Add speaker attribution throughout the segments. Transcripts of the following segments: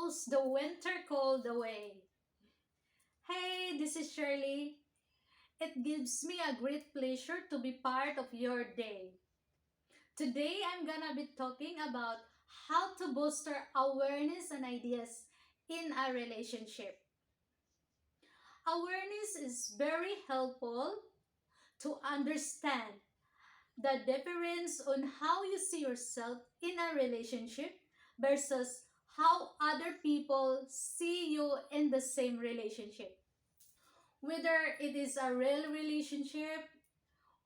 Speaker 1: blows the winter cold away. Hey, this is Shirley. It gives me a great pleasure to be part of your day. Today I'm gonna be talking about how to bolster awareness and ideas in a relationship. Awareness is very helpful to understand the difference on how you see yourself in a relationship versus how other people see you in the same relationship. Whether it is a real relationship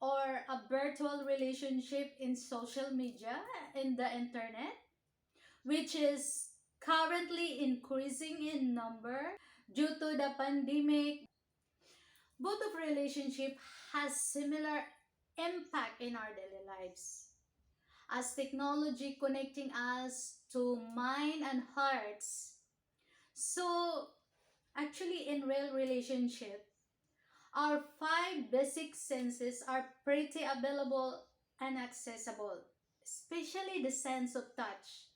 Speaker 1: or a virtual relationship in social media in the internet, which is currently increasing in number due to the pandemic. Both of relationship has similar impact in our daily lives. As technology connecting us to mind and hearts. So actually in real relationship, our five basic senses are pretty available and accessible, especially the sense of touch,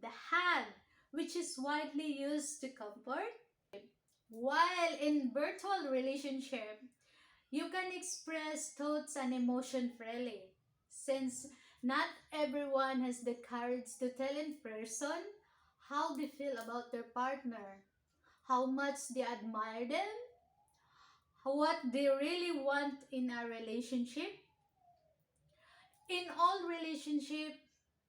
Speaker 1: the hand, which is widely used to comfort, while in virtual relationship, you can express thoughts and emotion freely, since not everyone has the courage to tell in person how they feel about their partner, how much they admire them, what they really want in a relationship. In all relationship,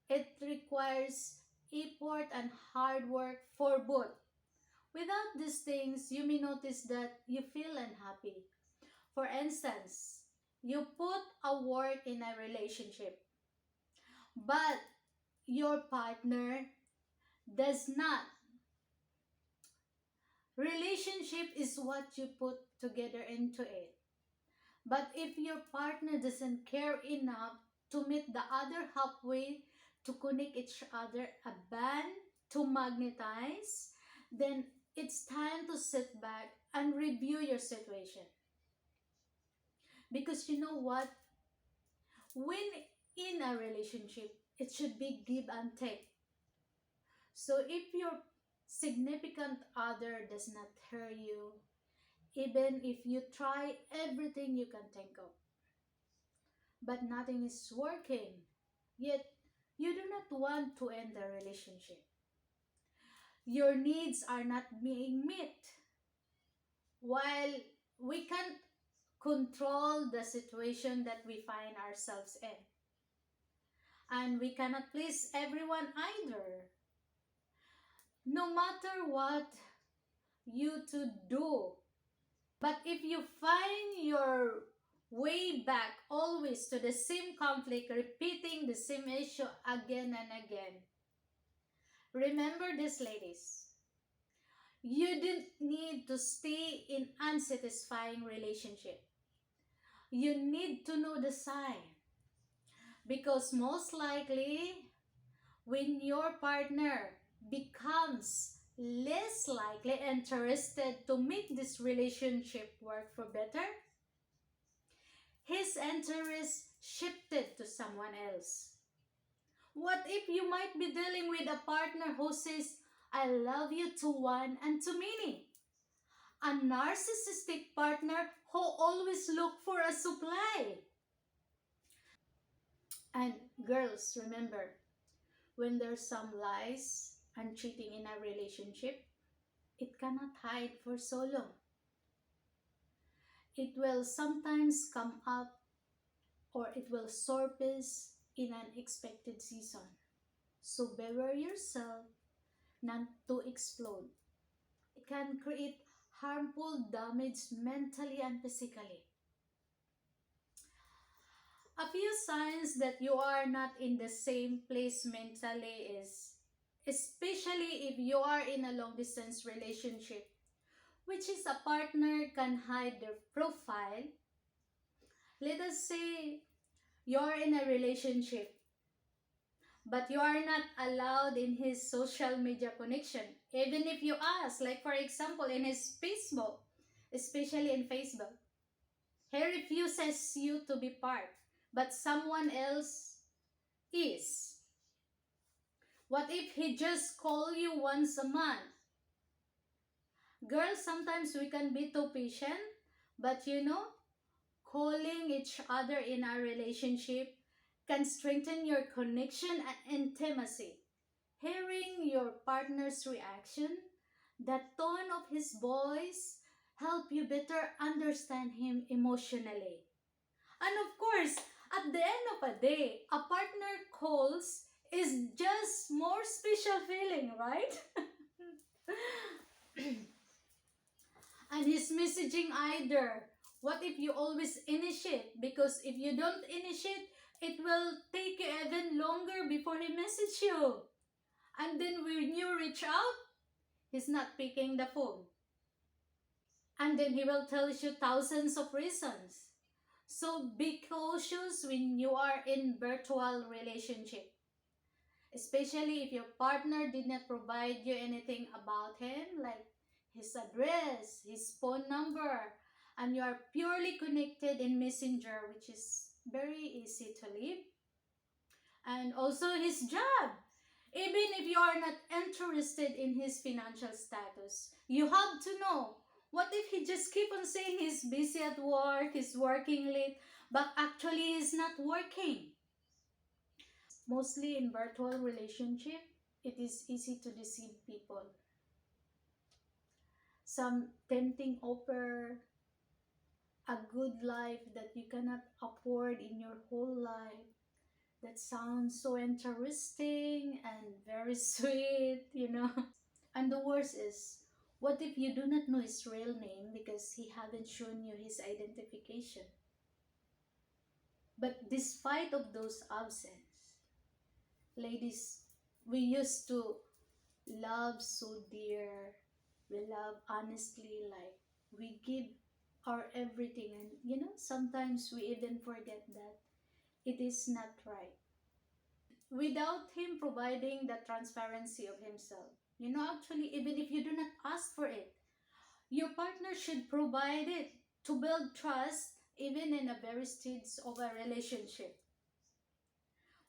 Speaker 1: it requires effort and hard work for both. Without these things, you may notice that you feel unhappy. For instance, you put a work in a relationship, but your partner does not. Relationship is what you put together into it. But if your partner doesn't care enough to meet the other halfway, to connect each other, a band, to magnetize, then it's time to sit back and review your situation. Because you know what? When in a relationship, it should be give and take. So if your significant other does not hear you, even if you try everything you can think of, but nothing is working, yet you do not want to end the relationship. Your needs are not being met. While we can't control the situation that we find ourselves in, and we cannot please everyone either. No matter what you to do, but if you find your way back always to the same conflict, repeating the same issue again and again, remember this, ladies. You didn't need to stay in unsatisfying relationship. You need to know the sign, because most likely when your partner becomes less likely interested to make this relationship work for better, his interest shifted to someone else. What if you might be dealing with a partner who says, I love you to one and to many? A narcissistic partner who always look for a supply. And girls, remember, when there's some lies and cheating in a relationship, it cannot hide for so long. It will sometimes come up or it will surface in an expected season. So beware yourself not to explode. It can create harmful damage mentally and physically. A few signs that you are not in the same place mentally is, especially if you are in a long distance relationship, which is a partner can hide their profile. Let us say you're in a relationship, but you are not allowed in his social media connection. Even if you ask, like for example, in his Facebook, especially in Facebook, he refuses you to be part, but someone else is. What if he just call you once a month? Girls, sometimes we can be too patient, but calling each other in our relationship can strengthen your connection and intimacy. Hearing your partner's reaction, the tone of his voice, help you better understand him emotionally. And of course, at the end of a day, a partner calls is just more special feeling, right? And his messaging either. What if you always initiate? Because if you don't initiate, it will take you even longer before he message you. And then when you reach out, he's not picking the phone. And then he will tell you thousands of reasons. So be cautious when you are in virtual relationship. Especially if your partner did not provide you anything about him, like his address, his phone number, and you are purely connected in Messenger, which is very easy to leave. And also his job. Even if you are not interested in his financial status, you have to know. What if he just keep on saying he's busy at work, he's working late, but actually he's not working? Mostly in virtual relationship, it is easy to deceive people. Some tempting offer a good life that you cannot afford in your whole life. That sounds so interesting and very sweet. And the worst is, what if you do not know his real name because he haven't shown you his identification? But despite of those absence, ladies, we used to love so dear. We love honestly, like we give our everything, and sometimes we even forget that it is not right. Without him providing the transparency of himself. Actually, even if you do not ask for it, your partner should provide it to build trust even in a very stage of a relationship.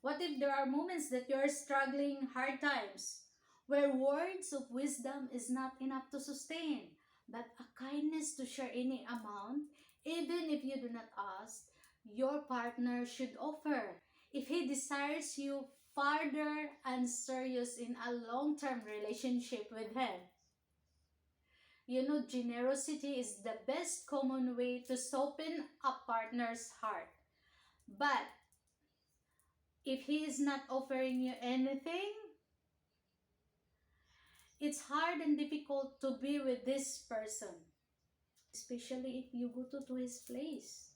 Speaker 1: What if there are moments that you are struggling hard times where words of wisdom is not enough to sustain, but a kindness to share any amount, even if you do not ask, your partner should offer. If he desires you farther and serious in a long-term relationship with him. Generosity is the best common way to soften a partner's heart. But if he is not offering you anything, it's hard and difficult to be with this person. Especially if you go to his place.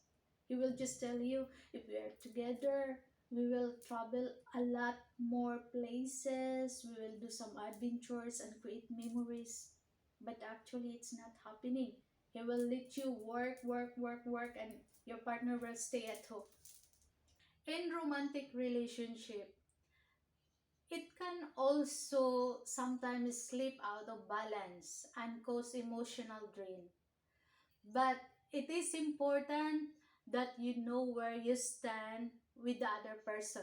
Speaker 1: He will just tell you, if we are together, we will travel a lot more places, we will do some adventures and create memories. But actually, it's not happening. He will let you work, work, work, work, and your partner will stay at home. In romantic relationship, it can also sometimes slip out of balance and cause emotional drain. But it is important that you know where you stand with the other person.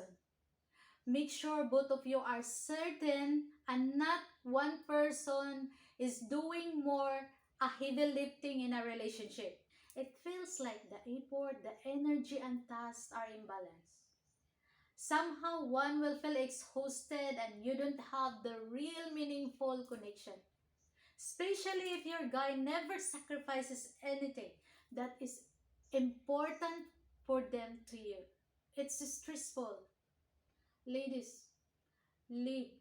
Speaker 1: Make sure both of you are certain and not one person is doing more a heavy lifting in a relationship. It feels like the effort, the energy, and tasks are imbalanced. Somehow one will feel exhausted and you don't have the real meaningful connection. Especially if your guy never sacrifices anything that is important for them to you. It's stressful. Ladies, leave.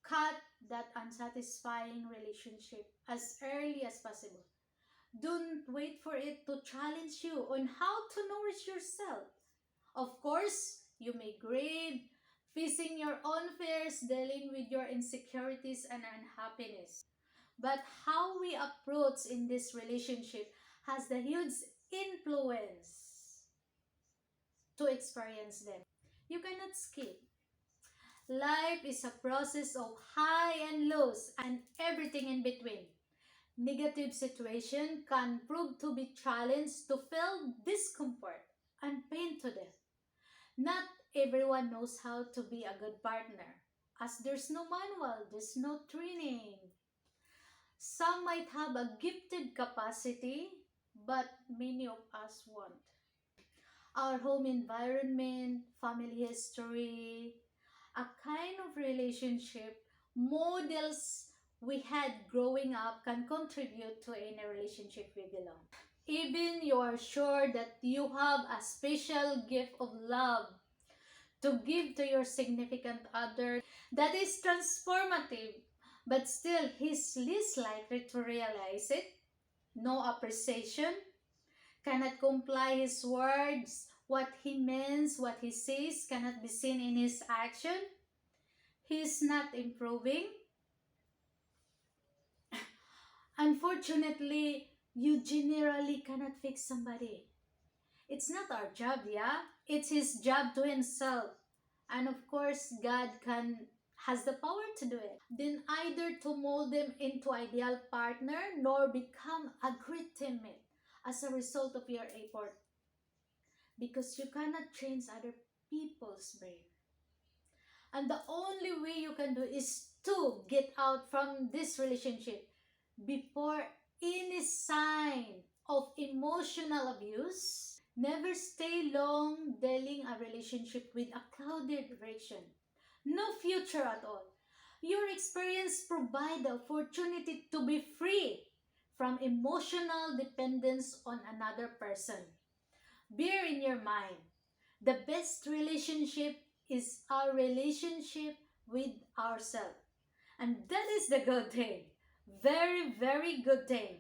Speaker 1: Cut that unsatisfying relationship as early as possible. Don't wait for it to challenge you on how to nourish yourself. Of course, you may grieve, facing your own fears, dealing with your insecurities and unhappiness. But how we approach in this relationship has the huge influence to experience them. You cannot skip. Life is a process of high and lows and everything in between. Negative situation can prove to be challenge to feel discomfort and pain to them. Not everyone knows how to be a good partner, as there's no manual, there's no training. Some might have a gifted capacity, but many of us won't. Our home environment, family history, a kind of relationship, models we had growing up can contribute to any relationship we belong. Even you are sure that you have a special gift of love to give to your significant other that is transformative, but still he's least likely to realize it. No appreciation, cannot comply his words, what he means, what he says cannot be seen in his action. He's not improving. Unfortunately, you generally cannot fix somebody. It's not our job, yeah? It's his job to himself. And of course, God can has the power to do it. Then either to mold them into ideal partner nor become a great teammate as a result of your effort. Because you cannot change other people's brain. And the only way you can do is to get out from this relationship before any sign of emotional abuse. Never stay long dealing a relationship with a clouded direction. No future at all. Your experience provide the opportunity to be free from emotional dependence on another person. Bear in your mind, the best relationship is our relationship with ourselves. And that is the good thing. Very, very good thing.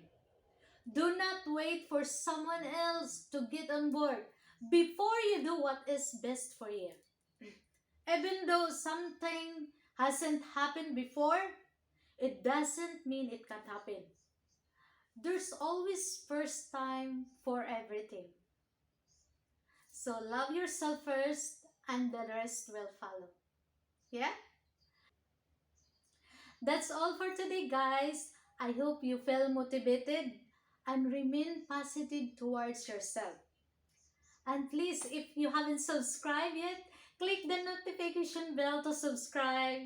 Speaker 1: Do not wait for someone else to get on board before you do what is best for you. Even though something hasn't happened before, it doesn't mean it can't happen. There's always first time for everything. So love yourself first and the rest will follow. Yeah? That's all for today, guys. I hope you feel motivated and remain positive towards yourself. And please, if you haven't subscribed yet, click the notification bell to subscribe.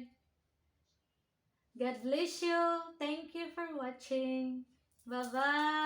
Speaker 1: God bless you. Thank you for watching. Bye-bye.